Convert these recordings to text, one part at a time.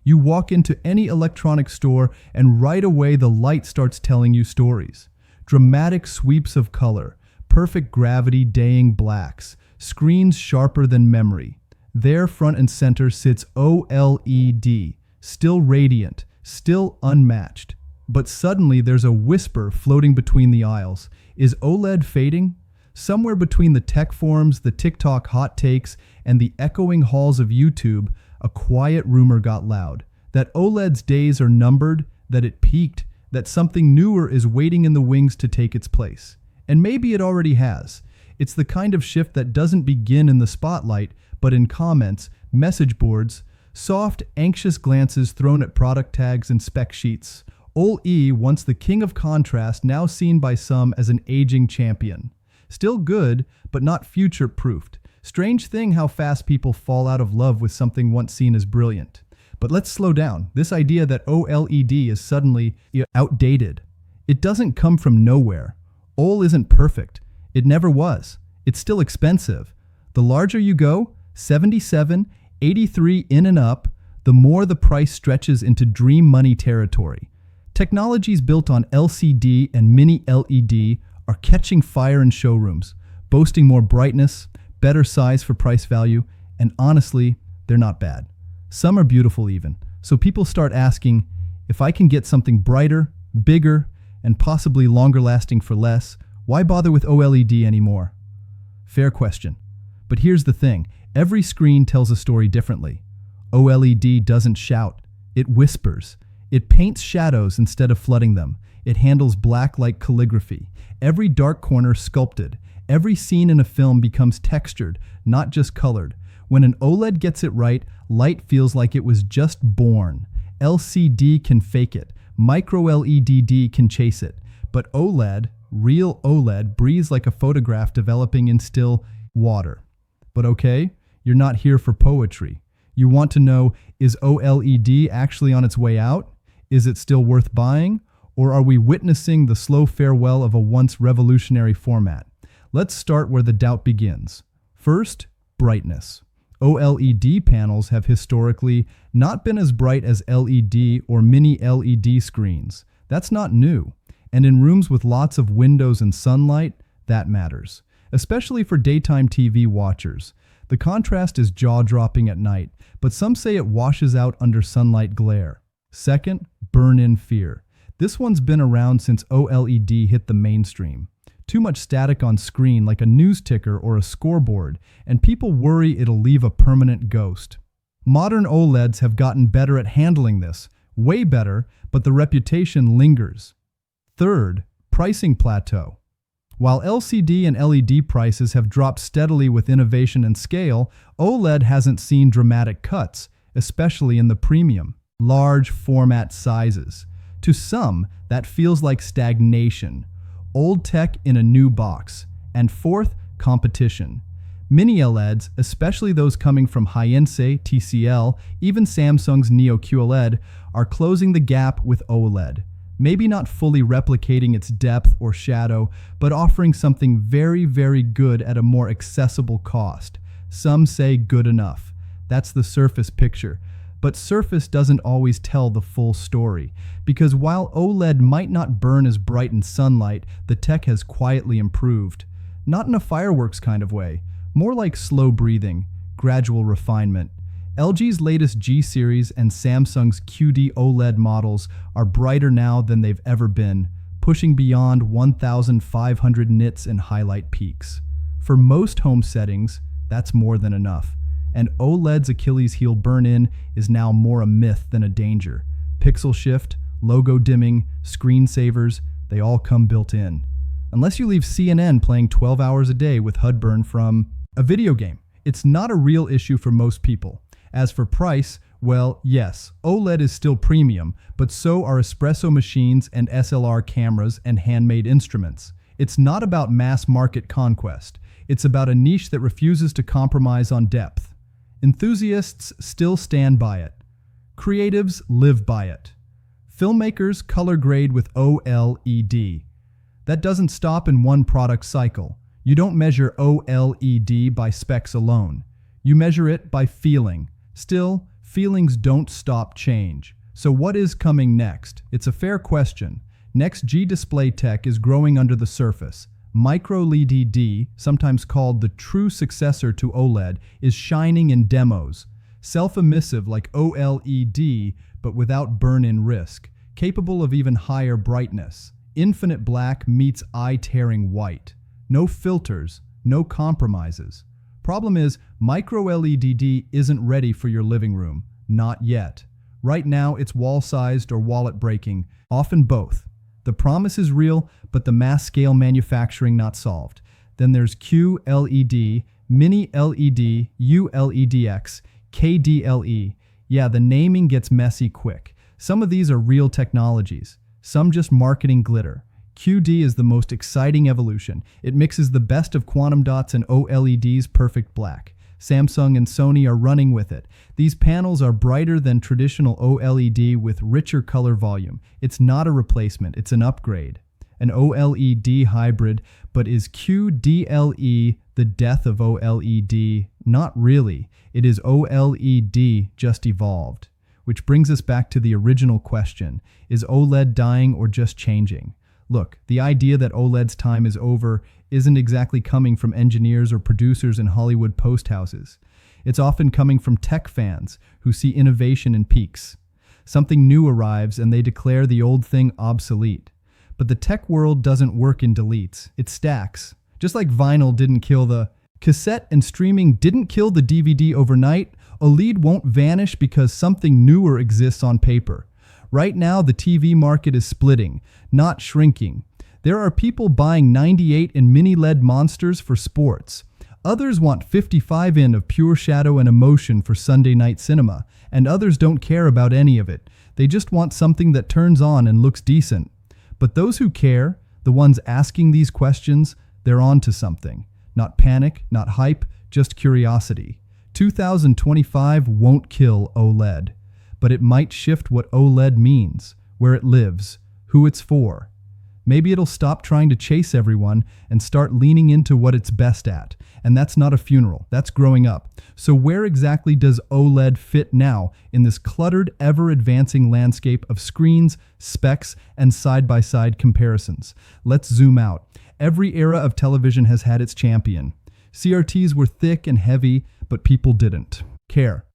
You walk into any electronic store and right away the light starts telling you stories. Dramatic sweeps of color, perfect gravity daying blacks, screens sharper than memory. There front and center sits OLED, still radiant, still unmatched. But suddenly there's a whisper floating between the aisles. Is OLED fading? Somewhere between the tech forums, the TikTok hot takes, and the echoing halls of YouTube, a quiet rumor got loud. That OLED's days are numbered, that it peaked, that something newer is waiting in the wings to take its place. And maybe it already has. It's the kind of shift that doesn't begin in the spotlight, but in comments, message boards, soft, anxious glances thrown at product tags and spec sheets. OLED, once the king of contrast, now seen by some as an aging champion. Still good, but not future-proofed. Strange thing how fast people fall out of love with something once seen as brilliant. But let's slow down. This idea that OLED is suddenly outdated. It doesn't come from nowhere. OLED isn't perfect. It never was. It's still expensive. The larger you go, 77, 83 in and up, the more the price stretches into dream money territory. Technologies built on LCD and Mini-LED are catching fire in showrooms, boasting more brightness, better size for price value, and honestly, they're not bad. Some are beautiful even, so people start asking, if I can get something brighter, bigger, and possibly longer lasting for less, why bother with OLED anymore? Fair question. But here's the thing, every screen tells a story differently. OLED doesn't shout, it whispers. It paints shadows instead of flooding them. It handles black like calligraphy. Every dark corner sculpted. Every scene in a film becomes textured, not just colored. When an OLED gets it right, light feels like it was just born. LCD can fake it. MicroLED can chase it. But OLED, real OLED, breathes like a photograph developing in still water. But okay, you're not here for poetry. You want to know, is OLED actually on its way out? Is it still worth buying? Or are we witnessing the slow farewell of a once revolutionary format? Let's start where the doubt begins. First, brightness. OLED panels have historically not been as bright as LED or Mini-LED screens. That's not new. And in rooms with lots of windows and sunlight, that matters. Especially for daytime TV watchers. The contrast is jaw-dropping at night, but some say it washes out under sunlight glare. Second, burn-in fear. This one's been around since OLED hit the mainstream. Too much static on screen like a news ticker or a scoreboard, and people worry it'll leave a permanent ghost. Modern OLEDs have gotten better at handling this, way better, but the reputation lingers. Third, pricing plateau. While LCD and LED prices have dropped steadily with innovation and scale, OLED hasn't seen dramatic cuts, especially in the premium, large format sizes. To some, that feels like stagnation. Old tech in a new box. And fourth, competition. MiniLEDs, especially those coming from Hyense, TCL, even Samsung's Neo QLED, are closing the gap with OLED. Maybe not fully replicating its depth or shadow, but offering something very, very good at a more accessible cost. Some say good enough. That's the surface picture. But surface doesn't always tell the full story, because while OLED might not burn as bright in sunlight, the tech has quietly improved. Not in a fireworks kind of way, more like slow breathing, gradual refinement. LG's latest G series and Samsung's QD-OLED models are brighter now than they've ever been, pushing beyond 1,500 nits in highlight peaks. For most home settings, that's more than enough. And OLED's Achilles heel burn-in is now more a myth than a danger. Pixel shift, logo dimming, screensavers, they all come built in. Unless you leave CNN playing 12 hours a day with HUD burn from a video game. It's not a real issue for most people. As for price, well, yes, OLED is still premium, but so are espresso machines and SLR cameras and handmade instruments. It's not about mass market conquest. It's about a niche that refuses to compromise on depth. Enthusiasts still stand by it. Creatives live by it. Filmmakers color grade with OLED. That doesn't stop in one product cycle. You don't measure OLED by specs alone. You measure it by feeling. Still, feelings don't stop change. So what is coming next? It's a fair question. NextGen display tech is growing under the surface. MicroLED, sometimes called the true successor to OLED, is shining in demos. Self-emissive like OLED, but without burn-in risk. Capable of even higher brightness. Infinite black meets eye-tearing white. No filters, no compromises. Problem is, MicroLED isn't ready for your living room. Not yet. Right now, it's wall-sized or wallet-breaking, often both. The promise is real, but the mass-scale manufacturing not solved. Then there's QLED, MiniLED, ULEDX, KD-LE. Yeah, the naming gets messy quick. Some of these are real technologies, some just marketing glitter. QD is the most exciting evolution. It mixes the best of quantum dots and OLED's perfect black. Samsung and Sony are running with it. These panels are brighter than traditional OLED with richer color volume. It's not a replacement, it's an upgrade. An OLED hybrid, but is QD-LE the death of OLED? Not really. It is OLED just evolved. Which brings us back to the original question. Is OLED dying or just changing? Look, the idea that OLED's time is over isn't exactly coming from engineers or producers in Hollywood post houses. It's often coming from tech fans who see innovation in peaks. Something new arrives and they declare the old thing obsolete. But the tech world doesn't work in deletes, it stacks. Just like vinyl didn't kill the cassette and streaming didn't kill the DVD overnight, OLED won't vanish because something newer exists on paper. Right now, the TV market is splitting, not shrinking. There are people buying 98 and MiniLED monsters for sports. Others want 55 in of pure shadow and emotion for Sunday night cinema, and others don't care about any of it. They just want something that turns on and looks decent. But those who care, the ones asking these questions, they're on to something. Not panic, not hype, just curiosity. 2025 won't kill OLED. But it might shift what OLED means, where it lives, who it's for. Maybe it'll stop trying to chase everyone and start leaning into what it's best at. And that's not a funeral, that's growing up. So where exactly does OLED fit now in this cluttered, ever-advancing landscape of screens, specs, and side-by-side comparisons? Let's zoom out. Every era of television has had its champion. CRTs were thick and heavy, but people didn't care.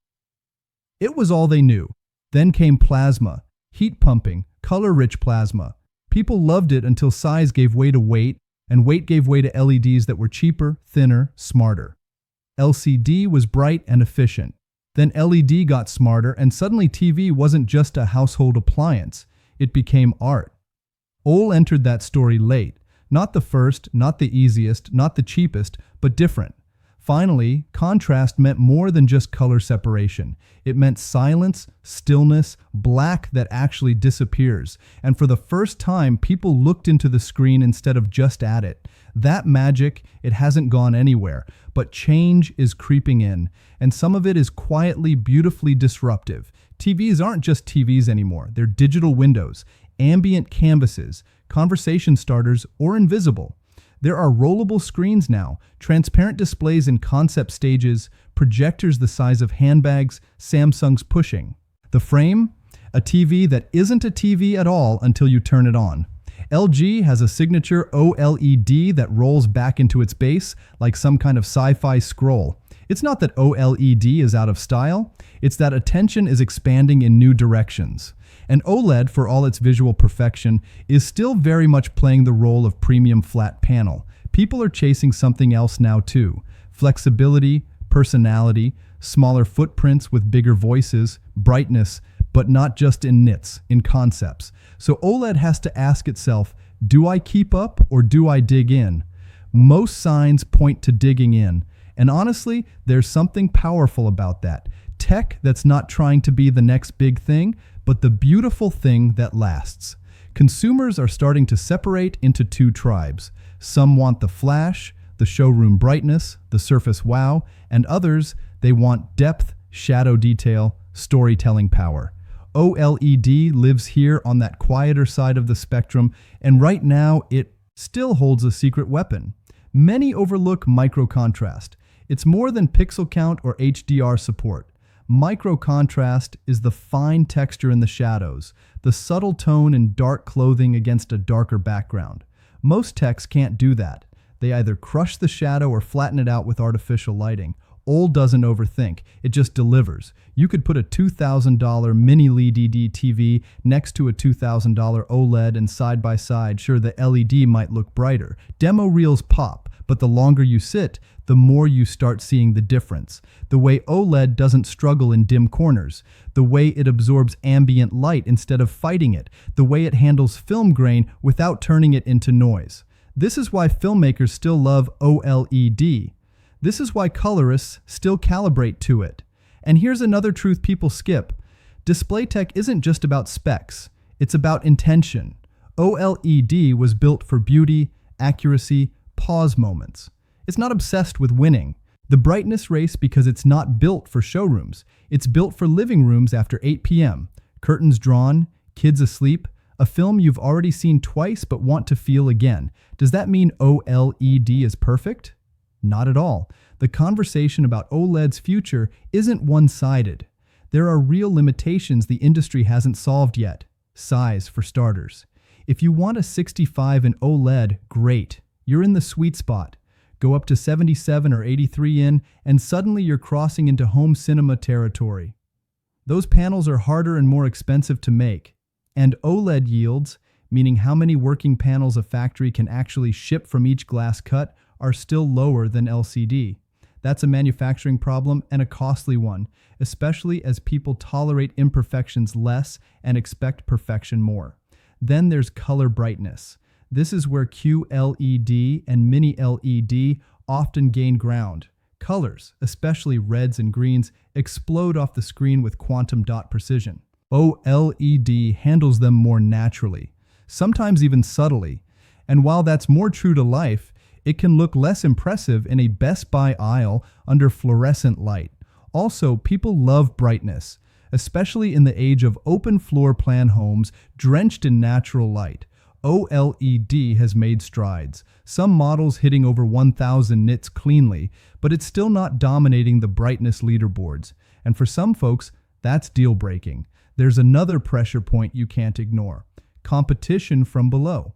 It was all they knew. Then came plasma, heat pumping, color-rich plasma. People loved it until size gave way to weight, and weight gave way to LEDs that were cheaper, thinner, smarter. LCD was bright and efficient. Then LED got smarter, and suddenly TV wasn't just a household appliance. It became art. OLED entered that story late. Not the first, not the easiest, not the cheapest, but different. Finally, contrast meant more than just color separation. It meant silence, stillness, black that actually disappears. And for the first time, people looked into the screen instead of just at it. That magic, it hasn't gone anywhere. But change is creeping in, and some of it is quietly, beautifully disruptive. TVs aren't just TVs anymore. They're digital windows, ambient canvases, conversation starters, or invisible. There are rollable screens now, transparent displays in concept stages, projectors the size of handbags, Samsung's pushing. The frame? A TV that isn't a TV at all until you turn it on. LG has a signature OLED that rolls back into its base like some kind of sci-fi scroll. It's not that OLED is out of style, it's that attention is expanding in new directions. And OLED, for all its visual perfection, is still very much playing the role of premium flat panel. People are chasing something else now too. Flexibility, personality, smaller footprints with bigger voices, brightness, but not just in nits, in concepts. So OLED has to ask itself, do I keep up or do I dig in? Most signs point to digging in. And honestly, there's something powerful about that. Tech that's not trying to be the next big thing, but the beautiful thing that lasts. Consumers are starting to separate into two tribes. Some want the flash, the showroom brightness, the surface wow, and others, they want depth, shadow detail, storytelling power. OLED lives here on that quieter side of the spectrum, and right now it still holds a secret weapon. Many overlook micro contrast. It's more than pixel count or HDR support. Micro contrast is the fine texture in the shadows, the subtle tone in dark clothing against a darker background. Most techs can't do that. They either crush the shadow or flatten it out with artificial lighting. OLED doesn't overthink, it just delivers. You could put a $2,000 MiniLED TV next to a $2,000 OLED and side by side, sure, the LED might look brighter. Demo reels pop, but the longer you sit, the more you start seeing the difference. The way OLED doesn't struggle in dim corners, the way it absorbs ambient light instead of fighting it, the way it handles film grain without turning it into noise. This is why filmmakers still love OLED. This is why colorists still calibrate to it. And here's another truth people skip. Display tech isn't just about specs, it's about intention. OLED was built for beauty, accuracy, pause moments. It's not obsessed with winning. The brightness race because it's not built for showrooms. It's built for living rooms after 8 p.m. Curtains drawn, kids asleep, a film you've already seen twice but want to feel again. Does that mean OLED is perfect? Not at all. The conversation about OLED's future isn't one-sided. There are real limitations the industry hasn't solved yet. Size, for starters. If you want a 65 in OLED, great. You're in the sweet spot. Go up to 77 or 83 in, and suddenly you're crossing into home cinema territory. Those panels are harder and more expensive to make. And OLED yields, meaning how many working panels a factory can actually ship from each glass cut, are still lower than LCD. That's a manufacturing problem and a costly one, especially as people tolerate imperfections less and expect perfection more. Then there's color brightness. This is where QLED and MiniLED often gain ground. Colors, especially reds and greens, explode off the screen with quantum dot precision. OLED handles them more naturally, sometimes even subtly. And while that's more true to life, it can look less impressive in a Best Buy aisle under fluorescent light. Also, people love brightness, especially in the age of open floor plan homes drenched in natural light. OLED has made strides, some models hitting over 1,000 nits cleanly, but it's still not dominating the brightness leaderboards. And for some folks, that's deal-breaking. There's another pressure point you can't ignore: competition from below.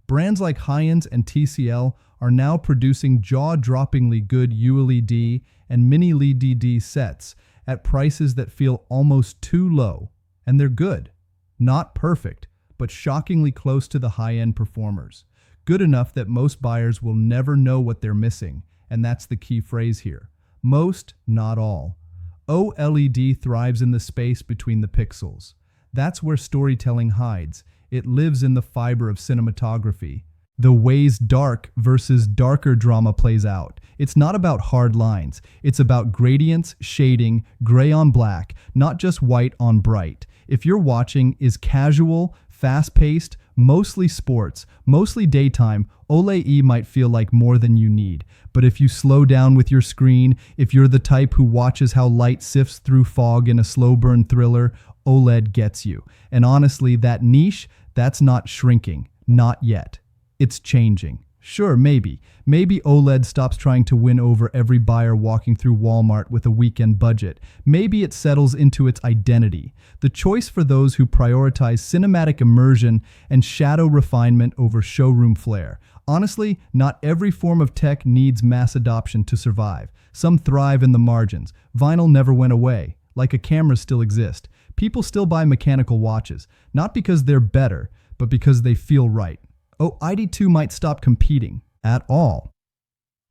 Brands like Heinz and TCL are now producing jaw-droppingly good ULED and MiniLED sets at prices that feel almost too low. And they're good. Not perfect, but shockingly close to the high-end performers. Good enough that most buyers will never know what they're missing, and that's the key phrase here. Most, not all. OLED thrives in the space between the pixels. That's where storytelling hides. It lives in the fiber of cinematography. The ways dark versus darker drama plays out. It's not about hard lines. It's about gradients, shading, gray on black, not just white on bright. If you're watching is casual, fast-paced, mostly sports, mostly daytime, OLED might feel like more than you need. But if you slow down with your screen, if you're the type who watches how light sifts through fog in a slow burn thriller, OLED gets you. And honestly, that niche, that's not shrinking. Not yet. It's changing. Sure, maybe. Maybe OLED stops trying to win over every buyer walking through Walmart with a weekend budget. Maybe it settles into its identity. The choice for those who prioritize cinematic immersion and shadow refinement over showroom flair. Honestly, not every form of tech needs mass adoption to survive. Some thrive in the margins. Vinyl never went away. Like a camera still exists. People still buy mechanical watches, not because they're better, but because they feel right. OLED might stop competing at all.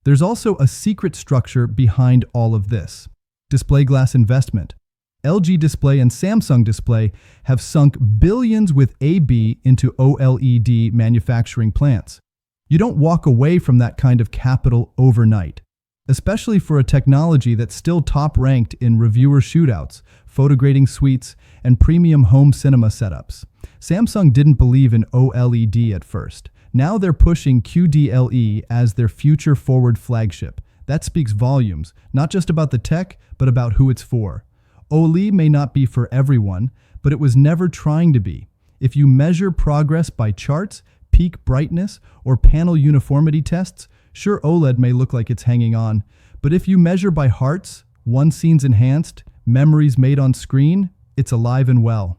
There's also a secret structure behind all of this. Display glass investment. LG Display and Samsung Display have sunk billions with AB into OLED manufacturing plants. You don't walk away from that kind of capital overnight, especially for a technology that's still top-ranked in reviewer shootouts, photograding suites, and premium home cinema setups. Samsung didn't believe in OLED at first. Now they're pushing QD-OLED as their future-forward flagship. That speaks volumes, not just about the tech, but about who it's for. OLED may not be for everyone, but it was never trying to be. If you measure progress by charts, peak brightness, or panel uniformity tests, sure, OLED may look like it's hanging on, but if you measure by hearts, one scene's enhanced, Memories made on screen, it's alive and well.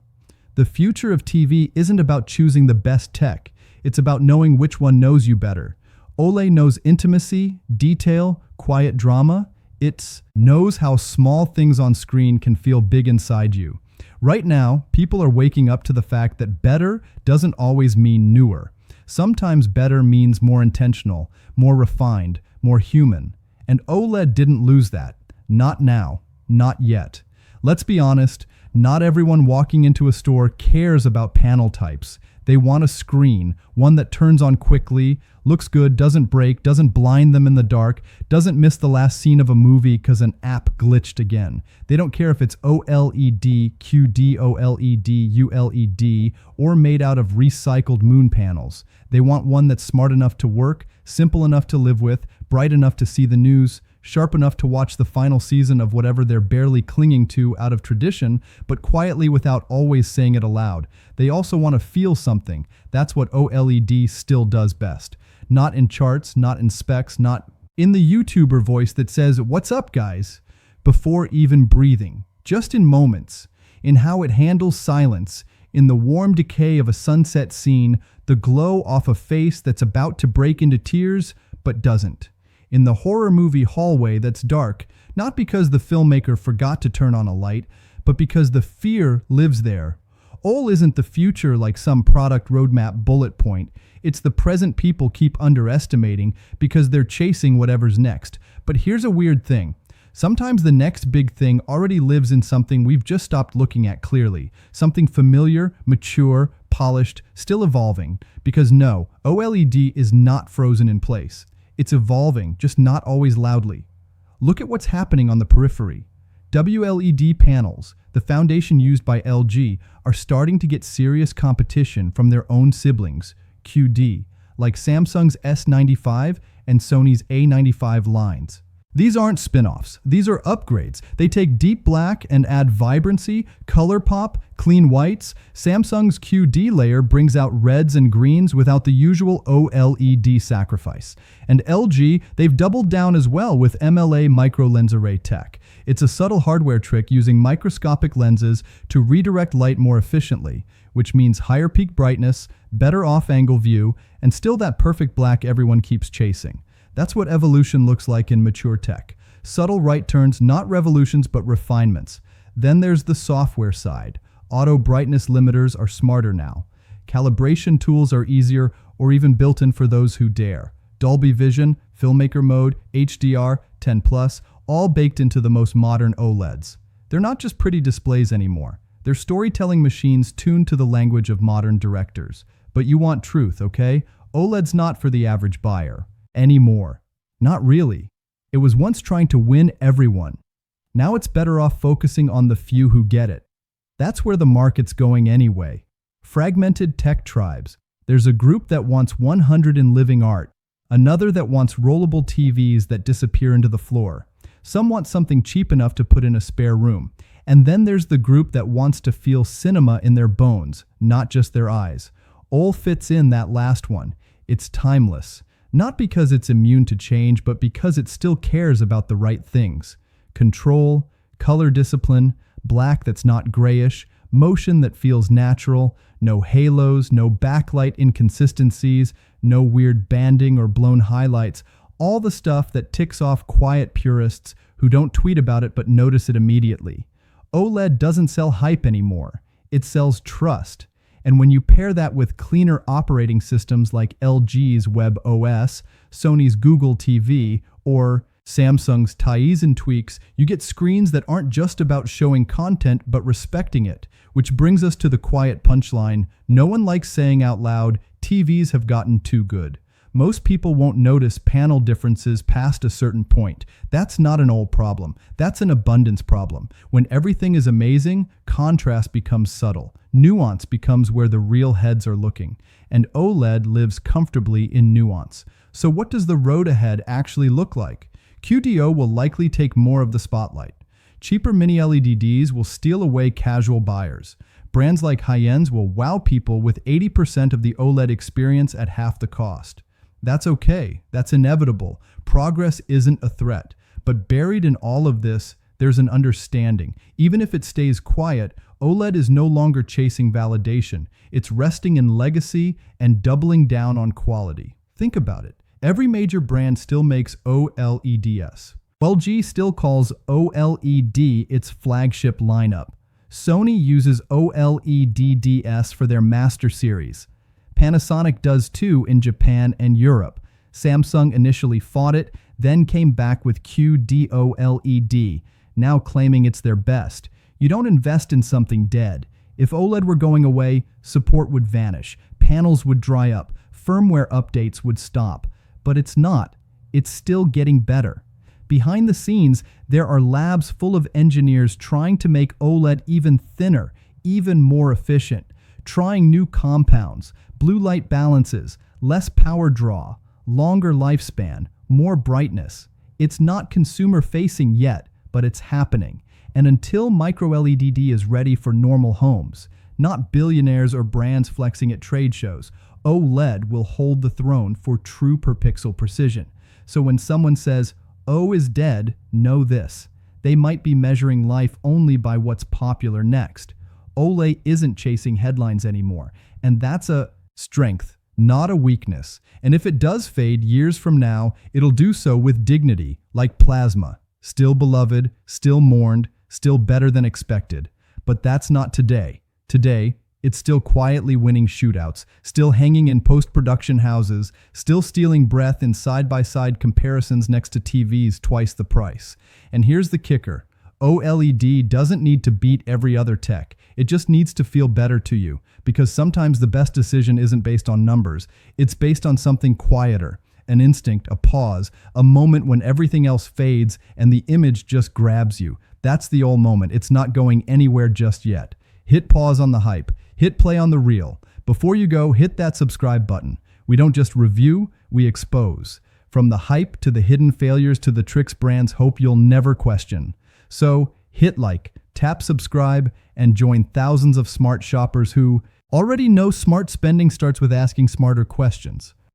The future of TV isn't about choosing the best tech. It's about knowing which one knows you better. OLED knows intimacy, detail, quiet drama. It knows how small things on screen can feel big inside you. Right now, people are waking up to the fact that better doesn't always mean newer. Sometimes better means more intentional, more refined, more human. And OLED didn't lose that. Not now. Not yet. Let's be honest, not everyone walking into a store cares about panel types. They want a screen, one that turns on quickly, looks good, doesn't break, doesn't blind them in the dark, doesn't miss the last scene of a movie because an app glitched again. They don't care if it's OLED, QD-OLED, ULED, or made out of recycled moon panels. They want one that's smart enough to work, simple enough to live with, bright enough to see the news, sharp enough to watch the final season of whatever they're barely clinging to out of tradition, but quietly without always saying it aloud. They also want to feel something. That's what OLED still does best. Not in charts, not in specs, not in the YouTuber voice that says, "What's up, guys?" before even breathing. Just in moments. In how it handles silence. In the warm decay of a sunset scene, the glow off a face that's about to break into tears, but doesn't. In the horror movie hallway that's dark, not because the filmmaker forgot to turn on a light, but because the fear lives there. OLED isn't the future like some product roadmap bullet point. It's the present people keep underestimating because they're chasing whatever's next. But here's a weird thing. Sometimes the next big thing already lives in something we've just stopped looking at clearly. Something familiar, mature, polished, still evolving. Because no, OLED is not frozen in place. It's evolving, just not always loudly. Look at what's happening on the periphery. WLED panels, the foundation used by LG, are starting to get serious competition from their own siblings, QD, like Samsung's S95 and Sony's A95 lines. These aren't spin-offs, these are upgrades. They take deep black and add vibrancy, color pop, clean whites. Samsung's QD layer brings out reds and greens without the usual OLED sacrifice. And LG, they've doubled down as well with MLA micro-lens array tech. It's a subtle hardware trick using microscopic lenses to redirect light more efficiently, which means higher peak brightness, better off-angle view, and still that perfect black everyone keeps chasing. That's what evolution looks like in mature tech. Subtle right turns, not revolutions, but refinements. Then there's the software side. Auto brightness limiters are smarter now. Calibration tools are easier or even built in for those who dare. Dolby Vision, Filmmaker Mode, HDR, 10+, all baked into the most modern OLEDs. They're not just pretty displays anymore. They're storytelling machines tuned to the language of modern directors. But you want truth, okay? OLED's not for the average buyer. Anymore. Not really. It was once trying to win everyone. Now it's better off focusing on the few who get it. That's where the market's going anyway. Fragmented tech tribes. There's a group that wants 100 in living art, another that wants rollable TVs that disappear into the floor. Some want something cheap enough to put in a spare room. And then there's the group that wants to feel cinema in their bones, not just their eyes. OLED fits in that last one. It's timeless. Not because it's immune to change, but because it still cares about the right things. Control, color discipline, black that's not grayish, motion that feels natural, no halos, no backlight inconsistencies, no weird banding or blown highlights, all the stuff that ticks off quiet purists who don't tweet about it but notice it immediately. OLED doesn't sell hype anymore. It sells trust. And when you pair that with cleaner operating systems like LG's WebOS, Sony's Google TV, or Samsung's Tizen tweaks, you get screens that aren't just about showing content but respecting it. Which brings us to the quiet punchline. No one likes saying out loud, TVs have gotten too good. Most people won't notice panel differences past a certain point. That's not an OLED problem. That's an abundance problem. When everything is amazing, contrast becomes subtle. Nuance becomes where the real heads are looking. And OLED lives comfortably in nuance. So what does the road ahead actually look like? QD-O will likely take more of the spotlight. Cheaper mini-LEDs will steal away casual buyers. Brands like high-ends will wow people with 80% of the OLED experience at half the cost. That's okay. That's inevitable. Progress isn't a threat. But buried in all of this, there's an understanding. Even if it stays quiet, OLED is no longer chasing validation. It's resting in legacy and doubling down on quality. Think about it. Every major brand still makes OLEDs. LG still calls OLED its flagship lineup. Sony uses OLEDs for their Master Series. Panasonic does too in Japan and Europe. Samsung initially fought it, then came back with QD-OLED, now claiming it's their best. You don't invest in something dead. If OLED were going away, support would vanish, panels would dry up, firmware updates would stop. But it's not. It's still getting better. Behind the scenes, there are labs full of engineers trying to make OLED even thinner, even more efficient, trying new compounds, blue light balances, less power draw, longer lifespan, more brightness. It's not consumer-facing yet, but it's happening. And until MicroLED is ready for normal homes, not billionaires or brands flexing at trade shows, OLED will hold the throne for true per-pixel precision. So when someone says, O is dead, know this. They might be measuring life only by what's popular next. OLED isn't chasing headlines anymore, and that's a strength, not a weakness. And if it does fade years from now, it'll do so with dignity, like plasma. Still beloved, still mourned, still better than expected. But that's not today. Today, it's still quietly winning shootouts, still hanging in post-production houses, still stealing breath in side-by-side comparisons next to TVs twice the price. And here's the kicker. OLED doesn't need to beat every other tech. It just needs to feel better to you, because sometimes the best decision isn't based on numbers. It's based on something quieter, an instinct, a pause, a moment when everything else fades and the image just grabs you. That's the old moment. It's not going anywhere just yet. Hit pause on the hype. Hit play on the reel. Before you go, hit that subscribe button. We don't just review, we expose. From the hype to the hidden failures to the tricks brands hope you'll never question. So hit like, tap subscribe, and join thousands of smart shoppers who already know smart spending starts with asking smarter questions.